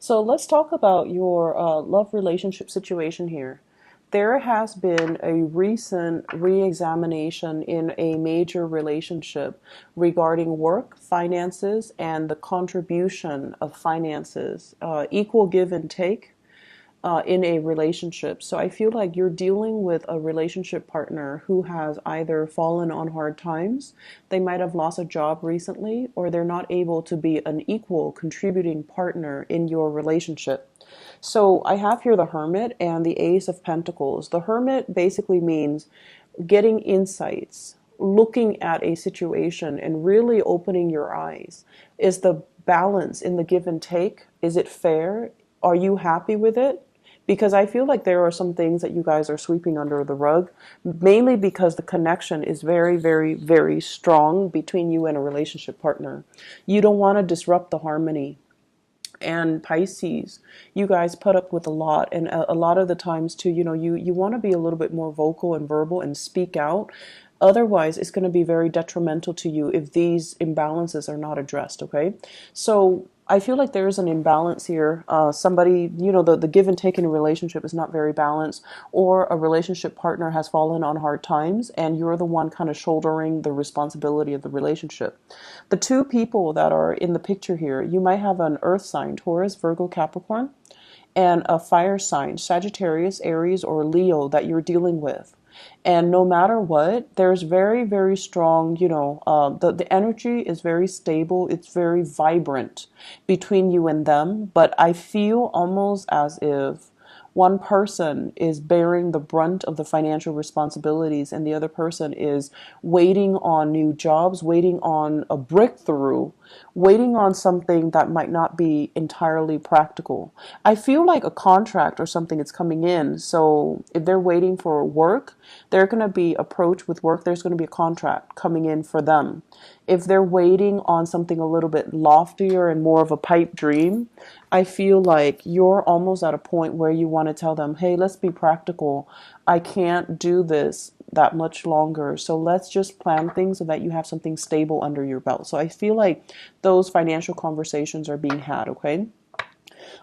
So let's talk about your love relationship situation here. There has been a recent re-examination in a major relationship regarding work, finances, and the contribution of finances, equal give and take in a relationship. So I feel like you're dealing with a relationship partner who has either fallen on hard times, they might have lost a job recently, or they're not able to be an equal contributing partner in your relationship. So I have here the Hermit and the Ace of Pentacles. The Hermit basically means getting insights, looking at a situation and really opening your eyes. Is the balance in the give and take? Is it fair? Are you happy with it? Because I feel like there are some things that you guys are sweeping under the rug, mainly because the connection is very, very, very strong between you and a relationship partner. You don't want to disrupt the harmony. And Pisces, you guys put up with a lot, and a lot of the times too, you want to be a little bit more vocal and verbal and speak out. Otherwise, it's going to be very detrimental to you if these imbalances are not addressed, okay? So I feel like there's an imbalance here. Somebody, the give and take in a relationship is not very balanced, or a relationship partner has fallen on hard times and you're the one kind of shouldering the responsibility of the relationship. The two people that are in the picture here, you might have an earth sign, Taurus, Virgo, Capricorn, and a fire sign, Sagittarius, Aries, or Leo that you're dealing with. And no matter what, there's very, very strong, the energy is very stable. It's very vibrant between you and them. But I feel almost as if one person is bearing the brunt of the financial responsibilities and the other person is waiting on new jobs, waiting on a breakthrough, waiting on something that might not be entirely practical. I feel like a contract or something is coming in. So if they're waiting for work, they're going to be approached with work. There's going to be a contract coming in for them. If they're waiting on something a little bit loftier and more of a pipe dream, I feel like you're almost at a point where you want to tell them, hey, let's be practical. I can't do this that much longer. So let's just plan things so that you have something stable under your belt. So I feel like those financial conversations are being had, okay?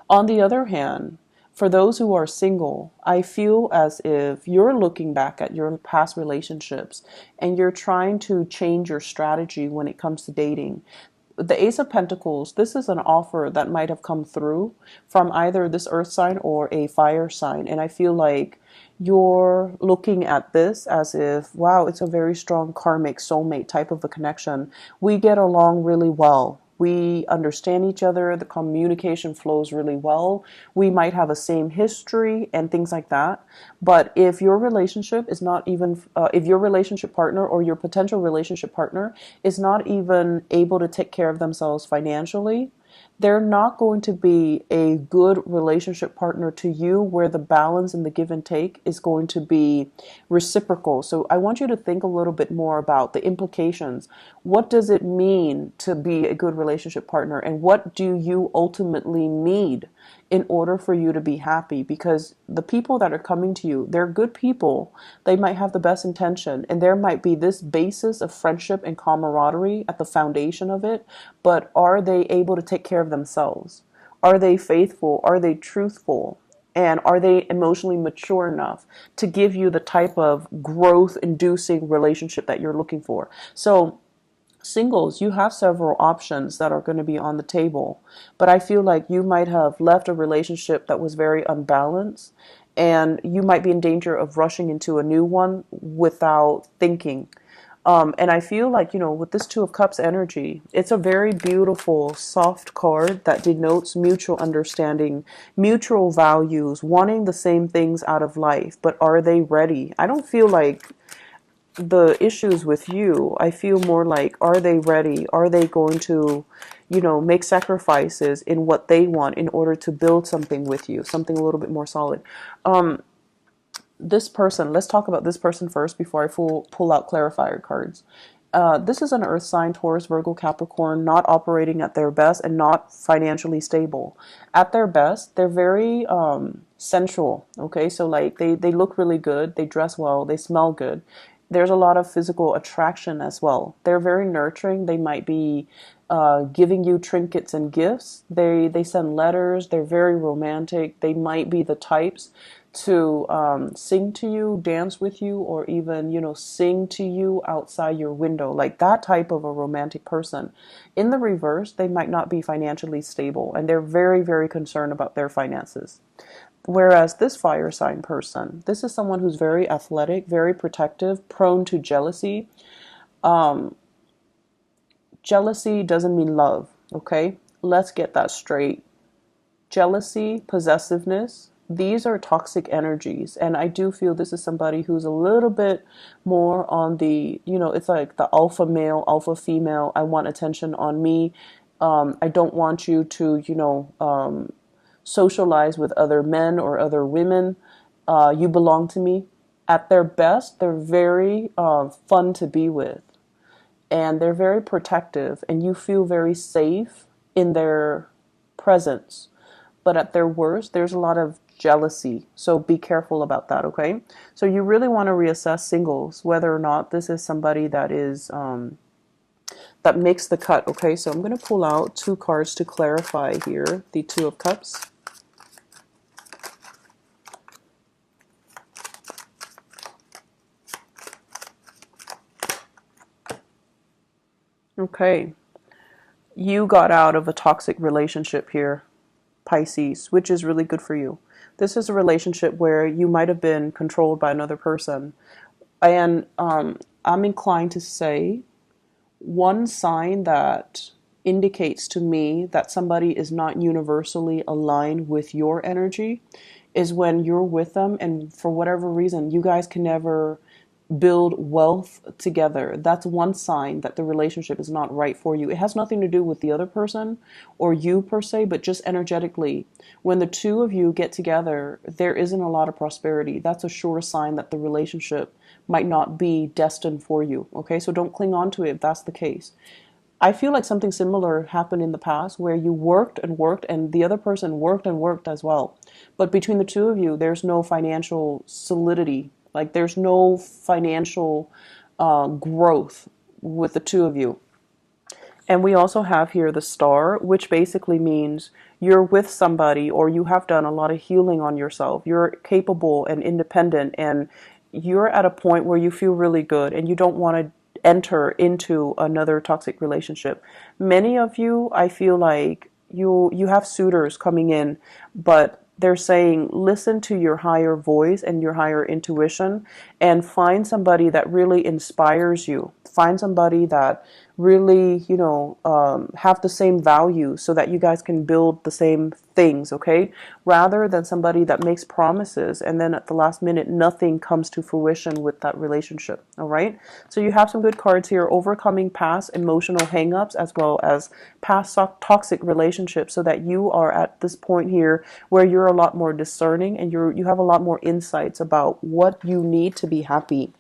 On the other hand, for those who are single, I feel as if you're looking back at your past relationships and you're trying to change your strategy when it comes to dating. The Ace of Pentacles, this is an offer that might have come through from either this earth sign or a fire sign. And I feel like you're looking at this as if, wow, it's a very strong karmic soulmate type of a connection. We get along really well. We understand each other. The communication flows really well. We might have a same history and things like that. But if your relationship is not even, if your relationship partner or your potential relationship partner is not even able to take care of themselves financially, they're not going to be a good relationship partner to you where the balance and the give and take is going to be reciprocal. So I want you to think a little bit more about the implications. What does it mean to be a good relationship partner, and what do you ultimately need in order for you to be happy? Because the people that are coming to you, they're good people. They might have the best intention, and there might be this basis of friendship and camaraderie at the foundation of it, but are they able to take care of themselves? Are they faithful? Are they truthful? And are they emotionally mature enough to give you the type of growth inducing relationship that you're looking for? So singles, you have several options that are going to be on the table, but I feel like you might have left a relationship that was very unbalanced, and you might be in danger of rushing into a new one without thinking. And I feel like, with this Two of Cups energy, it's a very beautiful, soft card that denotes mutual understanding, mutual values, wanting the same things out of life, but are they ready? I don't feel like the issues with you. I feel more like, are they ready? Are they going to, make sacrifices in what they want in order to build something with you, something a little bit more solid? This person, let's talk about this person first before I pull out clarifier cards. This is an earth sign, Taurus, Virgo, Capricorn, not operating at their best and not financially stable. At their best, they're very sensual, okay? So like they look really good, they dress well, they smell good. There's a lot of physical attraction as well. They're very nurturing. They might be giving you trinkets and gifts. They send letters. They're very romantic. They might be the types to sing to you, dance with you, or even, sing to you outside your window. Like that type of a romantic person. In the reverse, they might not be financially stable, and they're very, very concerned about their finances. Whereas this fire sign person, this is someone who's very athletic, very protective, prone to jealousy. Um, Jealousy doesn't mean love, okay? Let's get that straight. Jealousy, possessiveness, these are toxic energies. And I do feel this is somebody who's a little bit more on the, it's like the alpha male, alpha female. I want attention on me. I don't want you to, socialize with other men or other women. You belong to me. At their best, they're very fun to be with, and they're very protective, and you feel very safe in their presence. But at their worst, there's a lot of jealousy. So be careful about that, okay? So you really want to reassess singles, whether or not this is somebody that is that makes the cut, okay? So I'm going to pull out two cards to clarify here. The Two of Cups. Okay, you got out of a toxic relationship here, Pisces, which is really good for you. This is a relationship where you might have been controlled by another person. And I'm inclined to say one sign that indicates to me that somebody is not universally aligned with your energy is when you're with them and for whatever reason you guys can never build wealth together. That's one sign that the relationship is not right for you. It has nothing to do with the other person or you per se, but just energetically. When the two of you get together, there isn't a lot of prosperity. That's a sure sign that the relationship might not be destined for you. Okay, so don't cling on to it if that's the case. I feel like something similar happened in the past where you worked and worked and the other person worked and worked as well. But between the two of you, there's no financial solidity. Like there's no financial growth with the two of you. And we also have here the Star, which basically means you're with somebody or you have done a lot of healing on yourself. You're capable and independent, and you're at a point where you feel really good and you don't want to enter into another toxic relationship. Many of you, I feel like you have suitors coming in, but they're saying listen to your higher voice and your higher intuition and find somebody that really inspires you. Find somebody that really, have the same values so that you guys can build the same things, okay? Rather than somebody that makes promises and then at the last minute nothing comes to fruition with that relationship, all right? So you have some good cards here, overcoming past emotional hangups as well as past toxic relationships, so that you are at this point here where you're a lot more discerning and you have a lot more insights about what you need to be happy.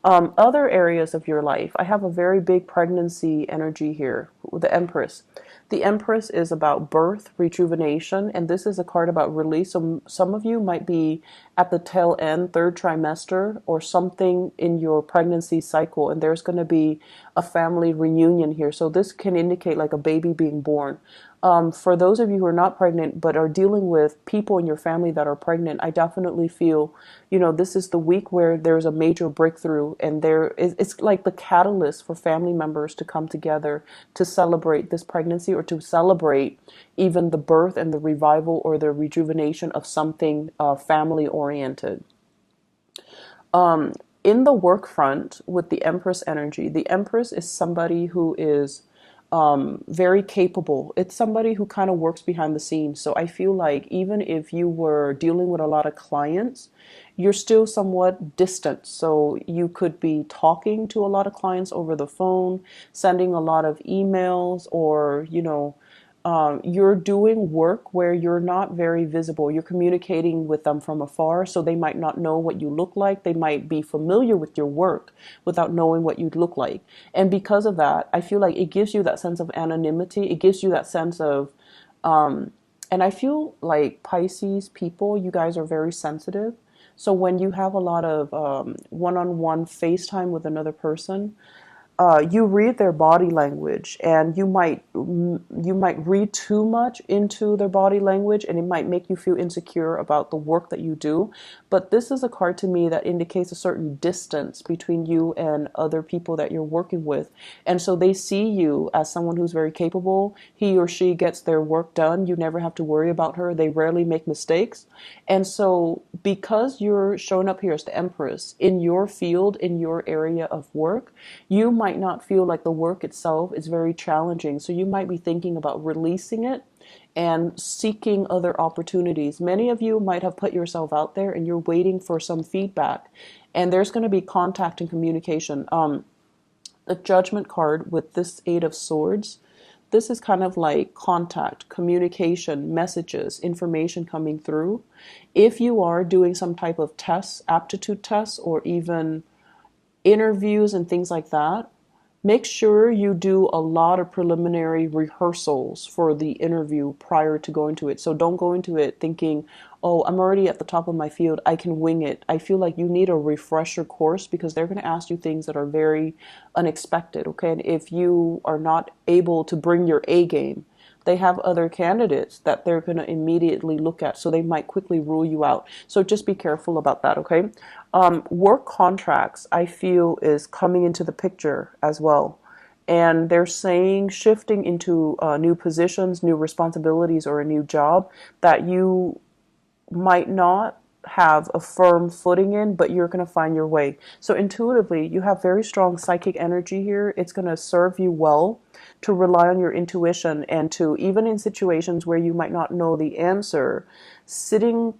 Other areas of your life, I have a very big pregnancy energy here with the Empress. The Empress is about birth, rejuvenation, and this is a card about release. So some of you might be at the tail end, third trimester, or something in your pregnancy cycle, and there's going to be a family reunion here. So this can indicate like a baby being born. For those of you who are not pregnant but are dealing with people in your family that are pregnant, I definitely feel, this is the week where there's a major breakthrough, and it's like the catalyst for family members to come together to celebrate this pregnancy or to celebrate even the birth and the revival or the rejuvenation of something family oriented. In the work front with the Empress energy, the Empress is somebody who is very capable. It's somebody who kind of works behind the scenes. So I feel like even if you were dealing with a lot of clients, you're still somewhat distant. So you could be talking to a lot of clients over the phone, sending a lot of emails, or, you're doing work where you're not very visible. You're communicating with them from afar, so they might not know what you look like. They might be familiar with your work without knowing what you look like. And because of that, I feel like it gives you that sense of anonymity. It gives you that sense of, and I feel like Pisces people, you guys are very sensitive. So when you have a lot of one-on-one FaceTime with another person, you read their body language, and you might read too much into their body language, and it might make you feel insecure about the work that you do. But this is a card to me that indicates a certain distance between you and other people that you're working with, and so they see you as someone who's very capable. He or she gets their work done. You never have to worry about her. They rarely make mistakes. And so because you're showing up here as the Empress in your field, in your area of work, you might not feel like the work itself is very challenging. So you might be thinking about releasing it and seeking other opportunities. Many of you might have put yourself out there and you're waiting for some feedback. And there's going to be contact and communication. The Judgment card with this Eight of Swords, this is kind of like contact, communication, messages, information coming through. If you are doing some type of tests, aptitude tests, or even interviews and things like that, make sure you do a lot of preliminary rehearsals for the interview prior to going to it. So don't go into it thinking, oh, I'm already at the top of my field, I can wing it. I feel like you need a refresher course because they're going to ask you things that are very unexpected, okay? And if you are not able to bring your A game, they have other candidates that they're going to immediately look at, so they might quickly rule you out. So just be careful about that, okay? Work contracts, I feel, is coming into the picture as well. And they're saying shifting into new positions, new responsibilities, or a new job that you might not have a firm footing in, but you're going to find your way. So intuitively, you have very strong psychic energy here. It's going to serve you well to rely on your intuition, and to, even in situations where you might not know the answer, sitting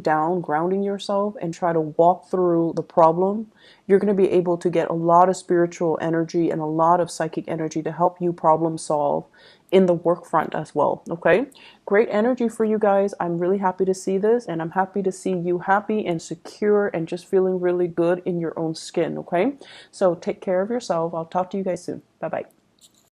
down, grounding yourself, and try to walk through the problem. You're going to be able to get a lot of spiritual energy and a lot of psychic energy to help you problem solve in the work front as well. Okay, great energy for you guys. I'm really happy to see this, and I'm happy to see you happy and secure and just feeling really good in your own skin. Okay, so take care of yourself. I'll talk to you guys soon. Bye bye.